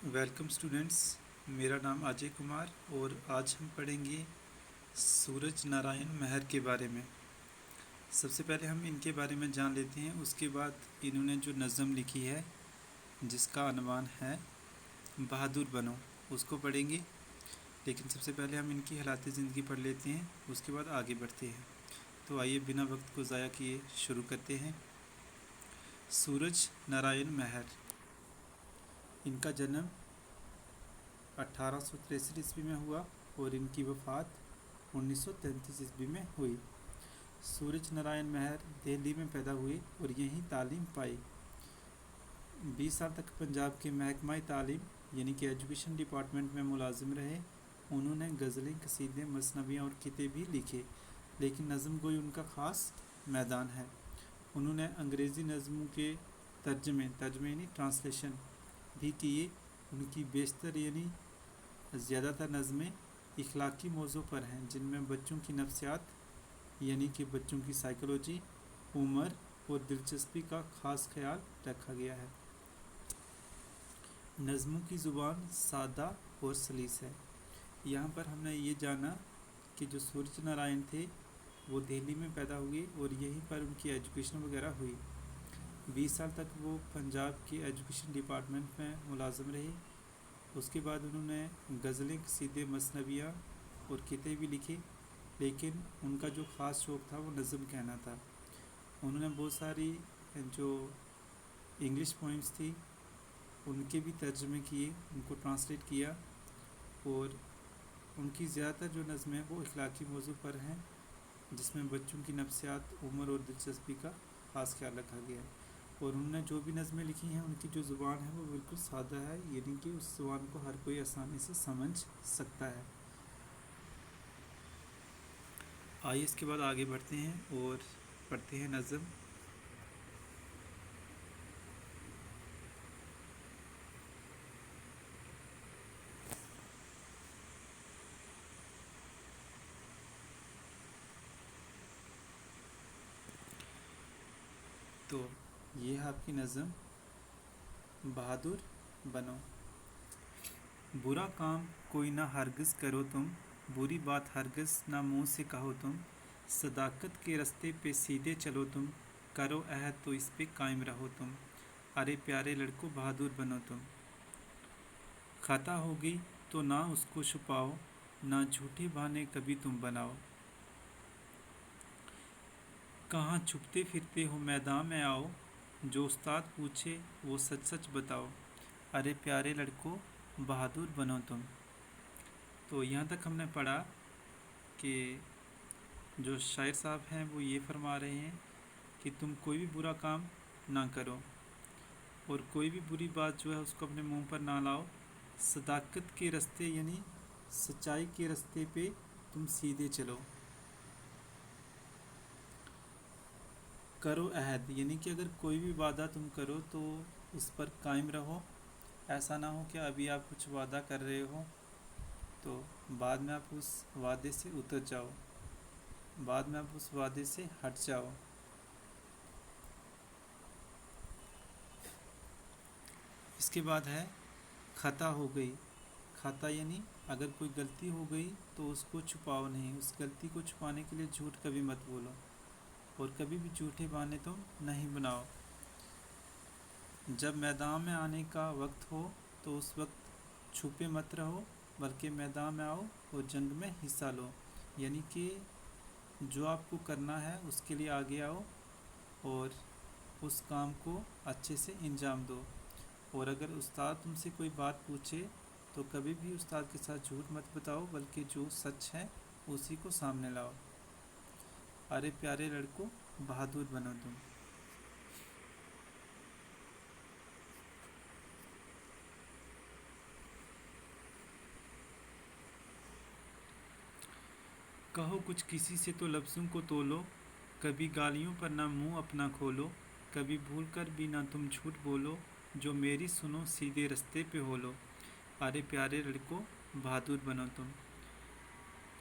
Welcome students, میرا نام اجے کمار اور آج ہم پڑھیں گے سورج نارائن مہر کے بارے میں۔ سب سے پہلے ہم ان کے بارے میں جان لیتے ہیں، اس کے بعد انہوں نے جو نظم لکھی ہے جس کا عنوان ہے بہادر بنو اس کو پڑھیں گے۔ لیکن سب سے پہلے ہم ان کی حالات زندگی پڑھ لیتے ہیں، اس کے بعد آگے بڑھتے ہیں۔ تو آئیے بنا وقت کو ضائع کیے شروع کرتے ہیں۔ سورج نارائن مہر، ان کا جنم 1863 عیسوی میں ہوا اور ان کی وفات 1933 عیسوی میں ہوئی۔ سورج نارائن مہر دہلی میں پیدا ہوئے اور یہیں تعلیم پائی۔ 20 سال تک پنجاب کے محکمہ تعلیم یعنی کہ ایجوکیشن ڈپارٹمنٹ میں ملازم رہے۔ انہوں نے غزلیں، قصیدے، مثنویاں اور خطے بھی لکھے، لیکن نظم گوئی ان کا خاص میدان ہے۔ انہوں نے انگریزی نظموں کے ترجمے یعنی ٹرانسلیشن بھی کیے۔ ان کی بیشتر یعنی زیادہ تر نظمیں اخلاقی موضوع پر ہیں، جن میں بچوں کی نفسیات یعنی کہ بچوں کی سائیکالوجی، عمر اور دلچسپی کا خاص خیال رکھا گیا ہے۔ نظموں کی زبان سادہ اور سلیس ہے۔ یہاں پر ہم نے یہ جانا کہ جو سورج نارائن تھے وہ دہلی میں پیدا ہوئے اور یہیں پر ان کی ایجوکیشن وغیرہ ہوئی۔ 20 سال تک وہ پنجاب کے ایجوکیشن ڈپارٹمنٹ میں ملازم رہے۔ اس کے بعد انہوں نے غزلیں، قصیدے، مثنویاں اور خطے بھی لکھے، لیکن ان کا جو خاص شوق تھا وہ نظم کہنا تھا۔ انہوں نے بہت ساری جو انگلش پوئمز تھی ان کے بھی ترجمے کیے، ان کو ٹرانسلیٹ کیا، اور ان کی زیادہ تر جو نظمیں وہ اخلاقی موضوع پر ہیں، جس میں بچوں کی نفسیات، عمر اور دلچسپی کا خاص خیال رکھا گیا ہے۔ اور انہوں نے جو بھی نظمیں لکھی ہیں ان کی جو زبان ہے وہ بالکل سادہ ہے، یعنی کہ اس زبان کو ہر کوئی آسانی سے سمجھ سکتا ہے۔ آئیے اس کے بعد آگے بڑھتے ہیں اور پڑھتے ہیں نظم۔ تو یہ ہے آپ کی نظم، بہادر بنو۔ برا کام کوئی نہ ہرگز کرو تم، بری بات ہرگز نہ منہ سے کہو تم، صداقت کے رستے پہ سیدھے چلو تم، کرو عہد تو اس پہ قائم رہو تم، ارے پیارے لڑکو بہادر بنو تم۔ خطا ہو گئی تو نہ اس کو چھپاؤ، نہ جھوٹے بہانے کبھی تم بناؤ، کہاں چھپتے پھرتے ہو میدان میں آؤ، جو استاد پوچھے وہ سچ سچ بتاؤ، ارے پیارے لڑکو بہادر بنو تم۔ تو یہاں تک ہم نے پڑھا کہ جو شاعر صاحب ہیں وہ یہ فرما رہے ہیں کہ تم کوئی بھی برا کام نہ کرو اور کوئی بھی بری بات جو ہے اس کو اپنے منہ پر نہ لاؤ، صداقت کے رستے یعنی سچائی کے رستے پہ تم سیدھے چلو، کرو عہد یعنی کہ اگر کوئی بھی وعدہ تم کرو تو اس پر قائم رہو۔ ایسا نہ ہو کہ ابھی آپ کچھ وعدہ کر رہے ہو تو بعد میں آپ اس وعدے سے اتر جاؤ، بعد میں آپ اس وعدے سے ہٹ جاؤ۔ اس کے بعد ہے خطا ہو گئی۔ خطا یعنی اگر کوئی غلطی ہو گئی تو اس کو چھپاؤ نہیں، اس غلطی کو چھپانے کے لیے جھوٹ کبھی مت بولو اور کبھی بھی جھوٹے بہانے تم نہیں بناؤ۔ جب میدان میں آنے کا وقت ہو تو اس وقت چھپے مت رہو، بلکہ میدان میں آؤ اور جنگ میں حصہ لو، یعنی کہ جو آپ کو کرنا ہے اس کے لیے آگے آؤ اور اس کام کو اچھے سے انجام دو۔ اور اگر استاد تم سے کوئی بات پوچھے تو کبھی بھی استاد کے ساتھ جھوٹ مت بتاؤ، بلکہ جو سچ ہے اسی کو سامنے لاؤ، ارے پیارے لڑکو بہادر بنو تم۔ کہو کچھ کسی سے تو لفظوں کو تولو، کبھی گالیوں پر نہ منہ اپنا کھولو، کبھی بھول کر بھی نہ تم جھوٹ بولو، جو میری سنو سیدھے رستے پہ ہو لو، ارے پیارے لڑکو بہادر بنو تم۔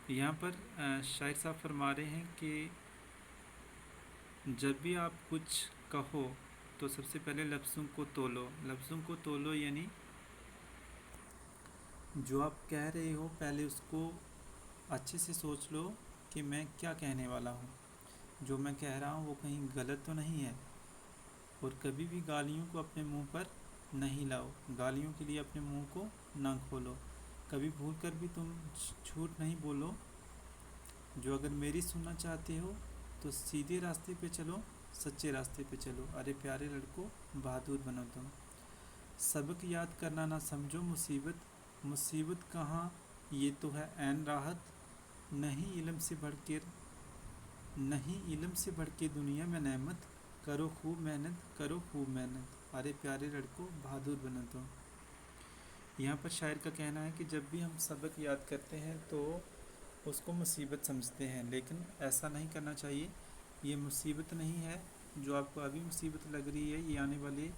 یہاں پر شاعر صاحب فرما رہے ہیں کہ جب بھی آپ کچھ کہو تو سب سے پہلے لفظوں کو تولو۔ لفظوں کو تولو یعنی جو آپ کہہ رہے ہو پہلے اس کو اچھے سے سوچ لو کہ میں کیا کہنے والا ہوں، جو میں کہہ رہا ہوں وہ کہیں غلط تو نہیں ہے۔ اور کبھی بھی گالیوں کو اپنے منہ پر نہیں لاؤ، گالیوں کے لیے اپنے منہ کو نہ کھولو۔ کبھی بھول کر بھی تم جھوٹ نہیں بولو۔ جو اگر میری سننا چاہتے ہو تو سیدھے راستے پہ چلو، سچے راستے پہ چلو۔ ارے پیارے لڑکوں، بہادر بنو تم۔ سبق یاد کرنا نہ سمجھو مصیبت، مصیبت کہاں یہ تو ہے عین راحت۔ نہیں علم سے بڑھ کے دنیا میں نعمت، کرو خوب محنت، کرو خوب محنت۔ ارے پیارے لڑکوں، بہادر بنو تم۔ یہاں پر شاعر کا کہنا ہے کہ جب بھی ہم سبق یاد کرتے ہیں تو اس کو مصیبت سمجھتے ہیں، لیکن ایسا نہیں کرنا چاہیے۔ یہ مصیبت نہیں ہے جو آپ کو ابھی مصیبت لگ رہی ہے، یہ آنے والے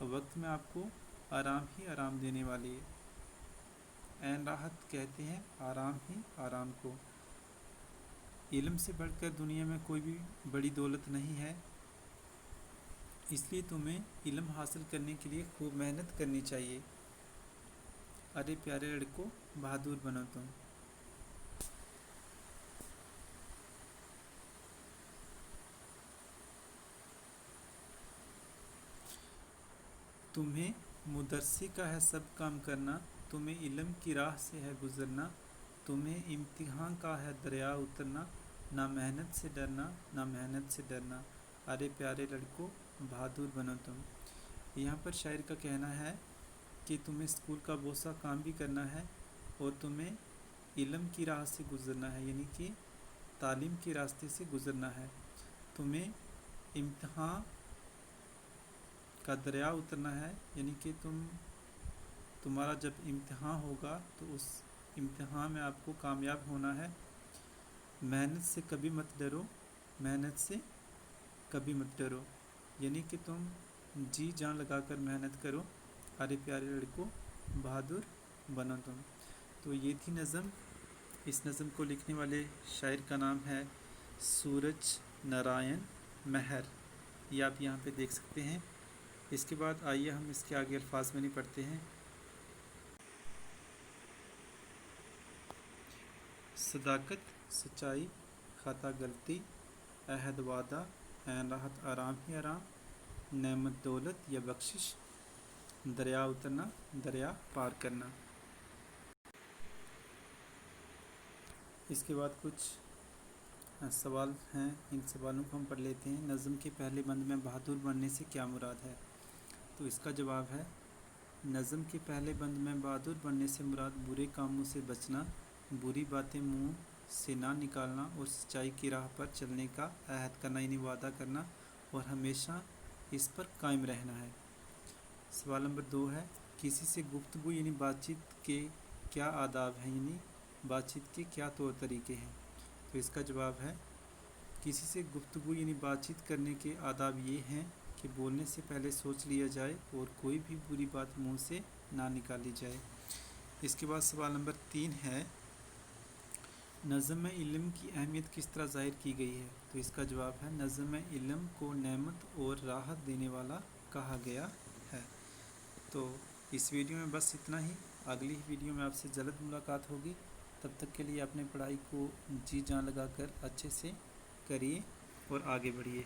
وقت میں آپ کو آرام ہی آرام دینے والی ہے۔ عین راحت کہتے ہیں آرام ہی آرام کو۔ علم سے بڑھ کر دنیا میں کوئی بھی بڑی دولت نہیں ہے، اس لیے تمہیں علم حاصل کرنے کے لیے خوب محنت کرنی چاہیے۔ ارے پیارے لڑکوں، بہادر بنو تم۔ تمہیں مدرسے کا ہے سب کام کرنا، تمہیں علم کی راہ سے ہے گزرنا، تمہیں امتحان کا ہے دریا اترنا، نہ محنت سے ڈرنا، نہ محنت سے ڈرنا۔ ارے پیارے لڑکوں، بہادر بنو تم۔ یہاں پر شاعر کا کہنا ہے کہ تمہیں اسکول کا بہت سا کام بھی کرنا ہے اور تمہیں علم کی راہ سے گزرنا ہے، یعنی کہ تعلیم کے راستے سے گزرنا ہے۔ تمہیں امتحان کا دریا اترنا ہے، یعنی کہ تمہارا جب امتحان ہوگا تو اس امتحان میں آپ کو کامیاب ہونا ہے۔ محنت سے کبھی مت ڈرو، محنت سے کبھی مت ڈرو، یعنی کہ تم جی جان لگا کر محنت کرو۔ ارے پیارے لڑکوں، بہادر بنو تم۔ تو یہ تھی نظم۔ اس نظم کو لکھنے والے شاعر کا نام ہے سورج نارائن مہر، یہ آپ یہاں پہ دیکھ سکتے ہیں۔ اس کے بعد آئیے ہم اس کے آگے الفاظ میں نہیں پڑھتے ہیں۔ صداقت سچائی، خطا غلطی، عہد وعدہ، عین راحت آرام ہی آرام، نعمت دولت یا بخشش، دریا اترنا دریا پار کرنا۔ اس کے بعد کچھ سوال ہیں، ان سوالوں کو ہم پڑھ لیتے ہیں۔ نظم کے پہلے بند میں بہادر بننے سے کیا مراد ہے؟ تو اس کا جواب ہے، نظم کے پہلے بند میں بہادر بننے سے مراد برے کاموں سے بچنا، بری باتیں منہ سے نہ نکالنا اور سچائی کی راہ پر چلنے کا عہد کرنا، یعنی وعدہ کرنا، اور ہمیشہ اس پر قائم رہنا ہے۔ سوال نمبر 2 ہے، کسی سے گفتگو یعنی بات چیت کے کیا آداب ہیں، یعنی بات چیت کے کیا طور طریقے ہیں؟ تو اس کا جواب ہے، کسی سے گفتگو یعنی بات چیت کرنے کے آداب یہ ہیں کہ بولنے سے پہلے سوچ لیا جائے اور کوئی بھی بری بات منہ سے نہ نکالی جائے۔ اس کے بعد سوال نمبر 3 ہے، نظم میں علم کی اہمیت کس طرح ظاہر کی گئی ہے؟ تو اس کا جواب ہے، نظم میں علم کو نعمت اور راحت دینے والا کہا گیا ہے۔ تو اس ویڈیو میں بس اتنا ہی، اگلی ویڈیو میں آپ سے جلد ملاقات ہوگی۔ تب تک کے لیے اپنے پڑھائی کو جی جان لگا کر اچھے سے کریے اور آگے بڑھیے۔